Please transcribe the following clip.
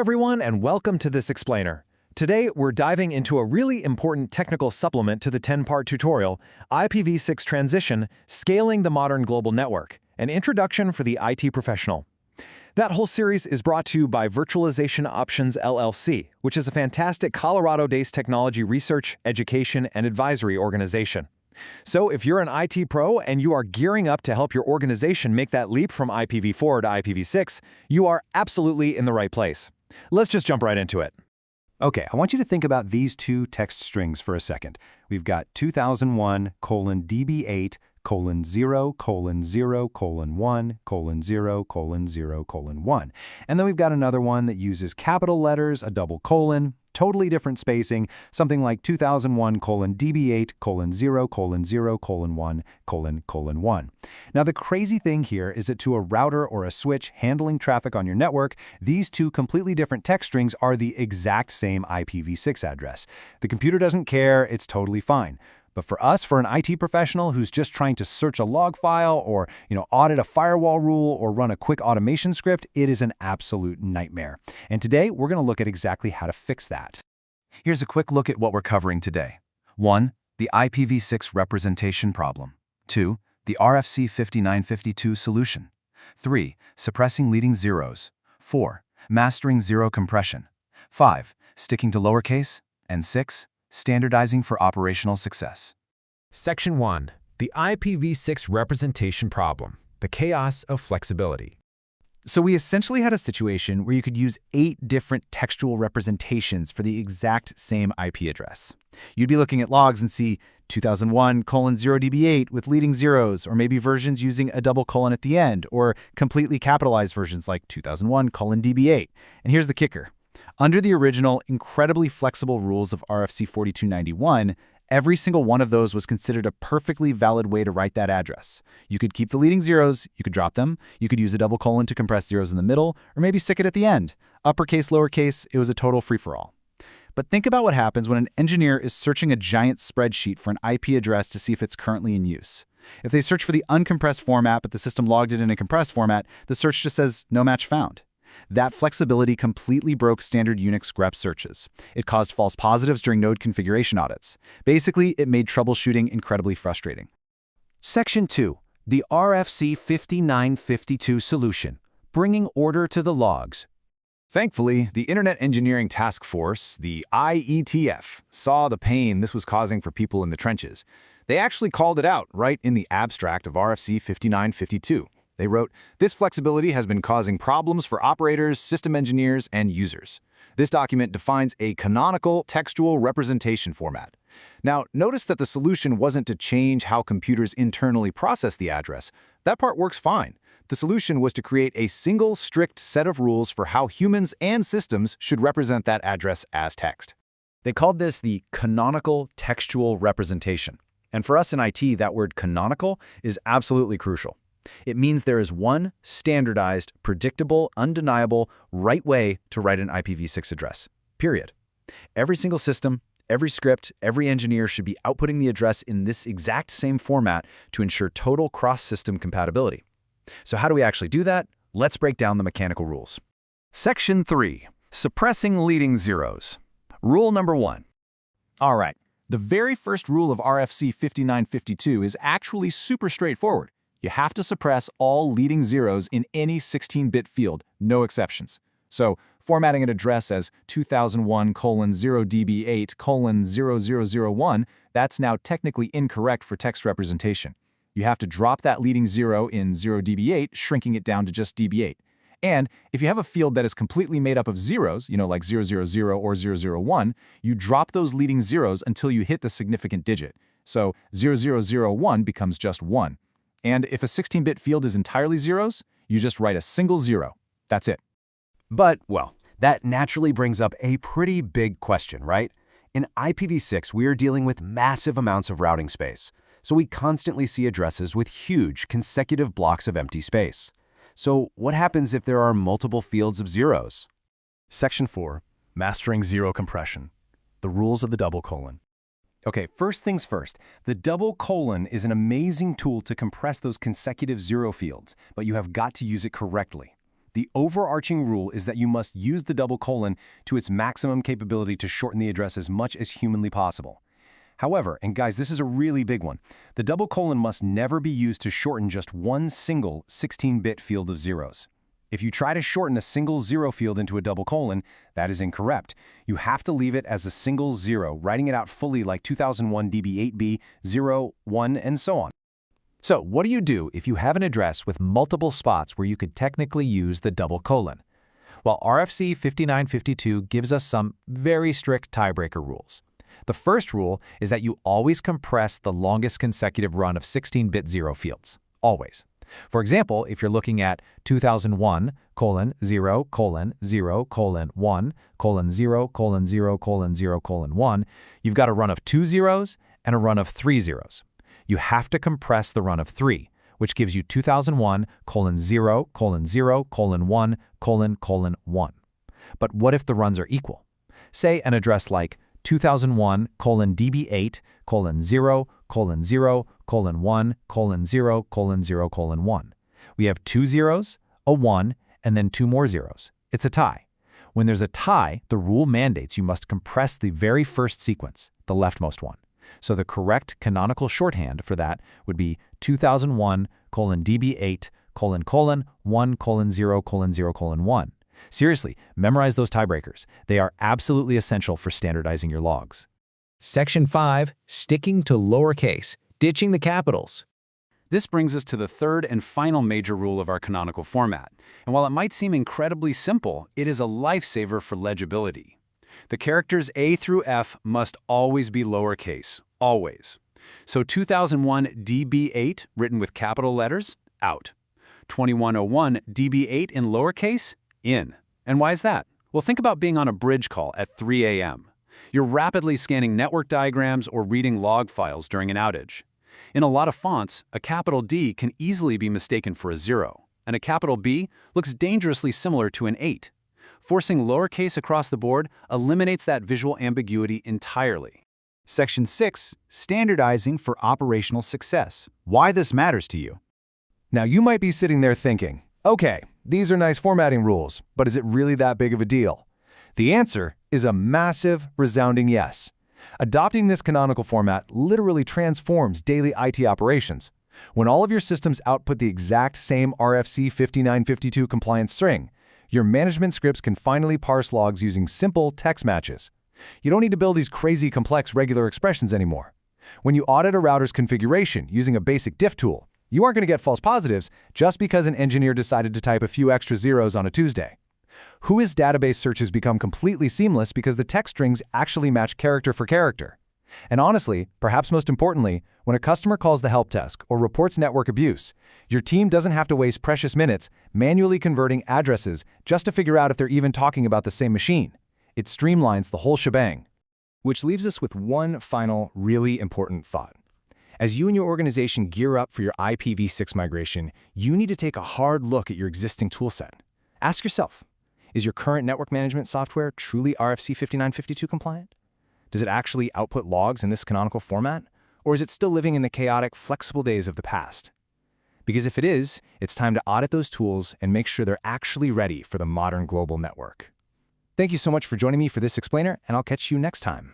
everyone, and welcome to this explainer. Today, we're diving into a really important technical supplement to the 10-part tutorial, IPv6 Transition, Scaling the Modern Global Network, an introduction for the IT professional. That whole series is brought to you by Virtualization Options LLC, which is a fantastic Colorado-based technology research, education, and advisory organization. So if you're an IT pro and you are gearing up to help your organization make that leap from IPv4 to IPv6, you are absolutely in the right place. Let's just jump right into it. Okay, I want you to think about these two text strings for a second. We've got 2001:0:0:1:0:0:1, and then we've got another one that uses capital letters, a double colon, totally different spacing, something like 2001:DB8:0:0:1:1. Now the crazy thing here is that to a router or a switch handling traffic on your network, these two completely different text strings are the exact same IPv6 address. The computer doesn't care, it's totally fine. But for us, for an IT professional who's just trying to search a log file or, audit a firewall rule or run a quick automation script, it is an absolute nightmare. And today, we're going to look at exactly how to fix that. Here's a quick look at what we're covering today. 1. The IPv6 representation problem. 2. The RFC 5952 solution. 3. Suppressing leading zeros. 4. Mastering zero compression. 5. Sticking to lowercase. And 6. Standardizing for operational success. Section 1. The IPv6 representation problem, the chaos of flexibility. So we essentially had a situation where you could use 8 different textual representations for the exact same IP address. You'd be looking at logs and see 2001:0DB8 with leading zeros, or maybe versions using a double colon at the end, or completely capitalized versions like 2001:DB8. And here's the kicker. Under the original, incredibly flexible rules of RFC 4291, every single one of those was considered a perfectly valid way to write that address. You could keep the leading zeros, you could drop them, you could use a double colon to compress zeros in the middle, or maybe stick it at the end. Uppercase, lowercase, it was a total free-for-all. But think about what happens when an engineer is searching a giant spreadsheet for an IP address to see if it's currently in use. If they search for the uncompressed format but the system logged it in a compressed format, the search just says no match found. That flexibility completely broke standard Unix grep searches. It caused false positives during node configuration audits. Basically, it made troubleshooting incredibly frustrating. Section 2. The RFC 5952 solution. Bringing order to the logs. Thankfully, the Internet Engineering Task Force, the IETF, saw the pain this was causing for people in the trenches. They actually called it out right in the abstract of RFC 5952. They wrote, "This flexibility has been causing problems for operators, system engineers, and users." This document defines a canonical textual representation format. Now, notice that the solution wasn't to change how computers internally process the address. That part works fine. The solution was to create a single strict set of rules for how humans and systems should represent that address as text. They called this the canonical textual representation. And for us in IT, that word canonical is absolutely crucial. It means there is one standardized, predictable, undeniable, right way to write an IPv6 address, period. Every single system, every script, every engineer should be outputting the address in this exact same format to ensure total cross-system compatibility. So how do we actually do that? Let's break down the mechanical rules. Section 3. Suppressing leading zeros. Rule number 1. All right, the very first rule of RFC 5952 is actually super straightforward. You have to suppress all leading zeros in any 16-bit field, no exceptions. So, formatting an address as 2001:0DB8:0001, that's now technically incorrect for text representation. You have to drop that leading zero in 0DB8, shrinking it down to just DB8. And if you have a field that is completely made up of zeros, like 000 or 001, you drop those leading zeros until you hit the significant digit. So 0001 becomes just 1. And if a 16-bit field is entirely zeros, you just write a single zero. That's it. But, well, that naturally brings up a pretty big question, right? In IPv6, we are dealing with massive amounts of routing space. So we constantly see addresses with huge consecutive blocks of empty space. So what happens if there are multiple fields of zeros? Section 4. Mastering zero compression. The rules of the double colon. Okay, first things first, the double colon is an amazing tool to compress those consecutive zero fields, but you have got to use it correctly. The overarching rule is that you must use the double colon to its maximum capability to shorten the address as much as humanly possible. However, and guys, this is a really big one, the double colon must never be used to shorten just one single 16-bit field of zeros. If you try to shorten a single zero field into a double colon, that is incorrect. You have to leave it as a single zero, writing it out fully like 2001 DB8B, 0, 1, and so on. So what do you do if you have an address with multiple spots where you could technically use the double colon? Well, RFC 5952 gives us some very strict tiebreaker rules. The first rule is that you always compress the longest consecutive run of 16-bit zero fields. Always. For example, if you're looking at 2001, 0, 0, 1, 0, 0, 0, 1, you've got a run of 2 zeros and a run of 3 zeros. You have to compress the run of 3, which gives you 2001, 0, 0, 1, 1. But what if the runs are equal? Say an address like 2001, DB8, 0, 0, 1, 0, 0, 1. We have 2 zeros, a 1, and then 2 more zeros. It's a tie. When there's a tie, the rule mandates you must compress the very first sequence, the leftmost one. So the correct canonical shorthand for that would be 2001, DB8, 1, 0, 0, 1. Seriously, memorize those tiebreakers. They are absolutely essential for standardizing your logs. Section 5, Sticking to Lowercase, Ditching the Capitals. This brings us to the third and final major rule of our canonical format. And while it might seem incredibly simple, it is a lifesaver for legibility. The characters A through F must always be lowercase, always. So 2001 DB8 written with capital letters, out. 2101 DB8 in lowercase, in. And why is that? Well, think about being on a bridge call at 3 a.m. You're rapidly scanning network diagrams or reading log files during an outage. In a lot of fonts, a capital D can easily be mistaken for a 0, and a capital B looks dangerously similar to an 8. Forcing lowercase across the board eliminates that visual ambiguity entirely. Section 6, Standardizing for Operational Success. Why this matters to you. Now you might be sitting there thinking, okay, these are nice formatting rules, but is it really that big of a deal? The answer is a massive, resounding yes. Adopting this canonical format literally transforms daily IT operations. When all of your systems output the exact same RFC 5952 compliance string, your management scripts can finally parse logs using simple text matches. You don't need to build these crazy complex regular expressions anymore. When you audit a router's configuration using a basic diff tool, you aren't going to get false positives just because an engineer decided to type a few extra zeros on a Tuesday. Whois database searches become completely seamless because the text strings actually match character for character. And honestly, perhaps most importantly, when a customer calls the help desk or reports network abuse, your team doesn't have to waste precious minutes manually converting addresses just to figure out if they're even talking about the same machine. It streamlines the whole shebang. Which leaves us with one final, really important thought. As you and your organization gear up for your IPv6 migration, you need to take a hard look at your existing toolset. Ask yourself, is your current network management software truly RFC 5952 compliant? Does it actually output logs in this canonical format? Or is it still living in the chaotic, flexible days of the past? Because if it is, it's time to audit those tools and make sure they're actually ready for the modern global network. Thank you so much for joining me for this explainer, and I'll catch you next time.